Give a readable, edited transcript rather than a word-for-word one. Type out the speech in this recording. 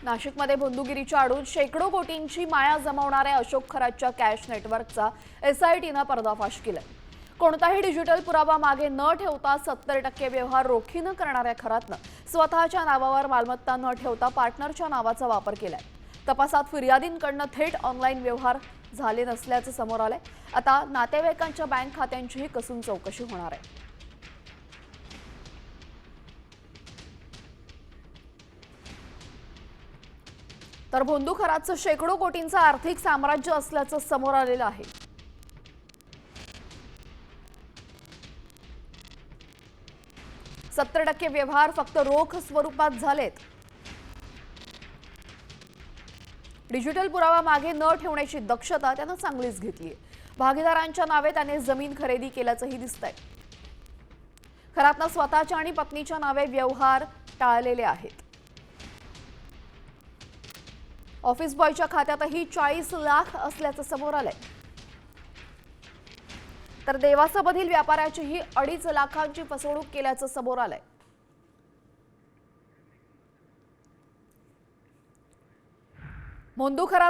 नाशिकमध्ये बंदुगिरीच्या आडून शेकडो कोटींची माया जमवणाऱ्या अशोक खरातच्या कॅश नेटवर्कचा एसआयटीनं पर्दाफाश केलाय। कोणताही डिजिटल पुरावा मागे न ठेवता 70% व्यवहार रोखीनं करणाऱ्या खरातनं स्वतःच्या नावावर मालमत्ता न ठेवता पार्टनरच्या नावाचा वापर केलाय। तपासात फिर्यादींकडून थेट ऑनलाईन व्यवहार झाले नसल्याचं समोर आलंय। आता नातेवाईकांच्या बँक खात्यांचीही कसून चौकशी होणार आहे। तर भोंदू खरातचं शेकडो कोटींचं आर्थिक साम्राज्य असल्याचं समोर आलेलं आहे। 70% व्यवहार फक्त रोख स्वरूपात झालेत। डिजिटल पुरावा मागे न ठेवण्याची दक्षता त्यानं चांगलीच घेतली आहे। भागीदारांच्या नावे त्याने जमीन खरेदी केल्याचंही दिसतंय। खरातनं स्वतःच्या आणि पत्नीच्या नावे व्यवहार टाळलेले आहेत। ऑफिस बॉयच्या खात्यातही 40 लाख असल्याचं समोर आलंय। तर देवासामधील व्यापाऱ्याचीही 2.5 लाखांची फसवणूक केल्याचं समोर आलंय। भोंदू खरात